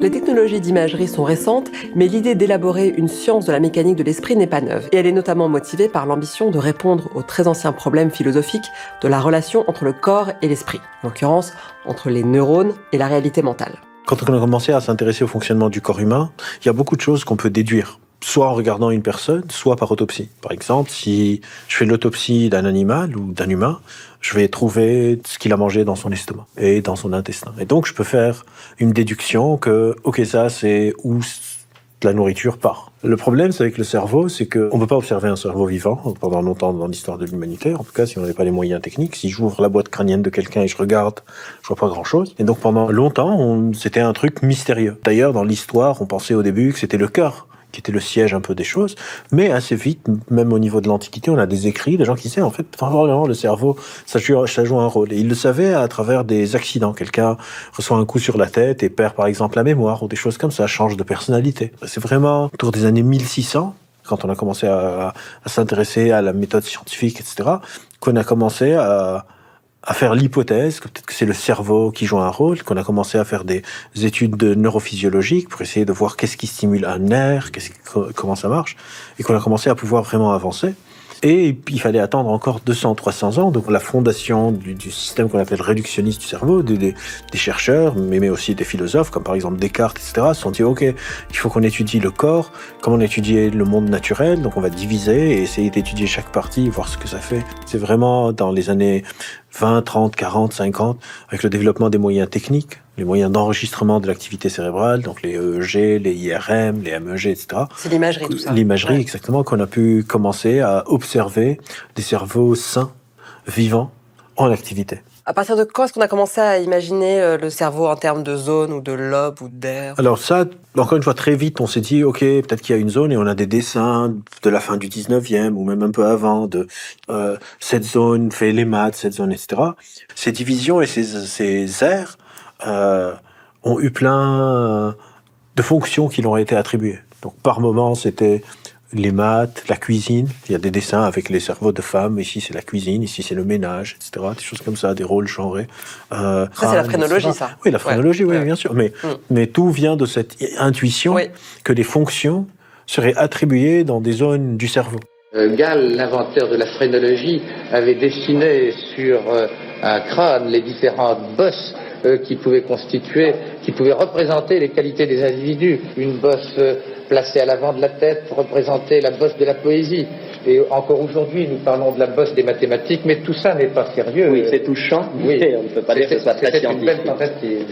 Les technologies d'imagerie sont récentes, mais l'idée d'élaborer une science de la mécanique de l'esprit n'est pas neuve. Et elle est notamment motivée par l'ambition de répondre aux très anciens problèmes philosophiques de la relation entre le corps et l'esprit, en l'occurrence entre les neurones et la réalité mentale. Quand on a commencé à s'intéresser au fonctionnement du corps humain, il y a beaucoup de choses qu'on peut déduire, soit en regardant une personne, soit par autopsie. Par exemple, si je fais l'autopsie d'un animal ou d'un humain, je vais trouver ce qu'il a mangé dans son estomac et dans son intestin. Et donc, je peux faire une déduction que, ok, ça, c'est où la nourriture part. Le problème, c'est avec le cerveau, c'est qu'on ne peut pas observer un cerveau vivant pendant longtemps dans l'histoire de l'humanité. En tout cas, si on n'avait pas les moyens techniques. Si j'ouvre la boîte crânienne de quelqu'un et je regarde, je vois pas grand-chose. Et donc, pendant longtemps, c'était un truc mystérieux. D'ailleurs, dans l'histoire, on pensait au début que c'était le cœur qui était le siège un peu des choses, mais assez vite, même au niveau de l'Antiquité, on a des écrits, des gens qui disaient, en fait, vraiment, le cerveau, ça joue un rôle. Et ils le savaient à travers des accidents. Quelqu'un reçoit un coup sur la tête et perd, par exemple, la mémoire, ou des choses comme ça, change de personnalité. C'est vraiment autour des années 1600, quand on a commencé à s'intéresser à la méthode scientifique, etc., qu'on a commencé à faire l'hypothèse que peut-être que c'est le cerveau qui joue un rôle, qu'on a commencé à faire des études neurophysiologiques pour essayer de voir qu'est-ce qui stimule un nerf, comment ça marche, et qu'on a commencé à pouvoir vraiment avancer. Et il fallait attendre encore 200-300 ans, donc la fondation du système qu'on appelle réductionniste du cerveau, des chercheurs, mais aussi des philosophes, comme par exemple Descartes, etc., se sont dit, ok, il faut qu'on étudie le corps, comme on étudiait le monde naturel, donc on va diviser et essayer d'étudier chaque partie, voir ce que ça fait. C'est vraiment dans les années 20, 30, 40, 50, avec le développement des moyens techniques, les moyens d'enregistrement de l'activité cérébrale, donc les EEG, les IRM, les MEG, etc. C'est l'imagerie, tout ça. L'imagerie, ouais. Exactement, qu'on a pu commencer à observer des cerveaux sains, vivants, en activité. À partir de quand est-ce qu'on a commencé à imaginer le cerveau en termes de zone ou de lobe ou d'air ? Alors ça, encore une fois, très vite, on s'est dit, ok, peut-être qu'il y a une zone, et on a des dessins de la fin du 19e, ou même un peu avant, de cette zone fait les maths, cette zone, etc. Ces divisions et ces aires ont eu plein de fonctions qui leur ont été attribuées. Donc par moment, c'était les maths, la cuisine. Il y a des dessins avec les cerveaux de femmes. Ici, c'est la cuisine. Ici, c'est le ménage, etc. Des choses comme ça, des rôles genrés. Ça, c'est la phrénologie, ça. Oui, la phrénologie, oui, bien sûr. Mais tout vient de cette intuition que les fonctions seraient attribuées dans des zones du cerveau. Gall, l'inventeur de la phrénologie, avait dessiné sur un crâne les différentes bosses qui pouvaient représenter les qualités des individus. Une bosse placée à l'avant de la tête représentait la bosse de la poésie. Et encore aujourd'hui, nous parlons de la bosse des mathématiques, mais tout ça n'est pas sérieux. Oui, c'est touchant, oui. On ne peut pas dire que ce soit très scientifique. C'était une belle tentative.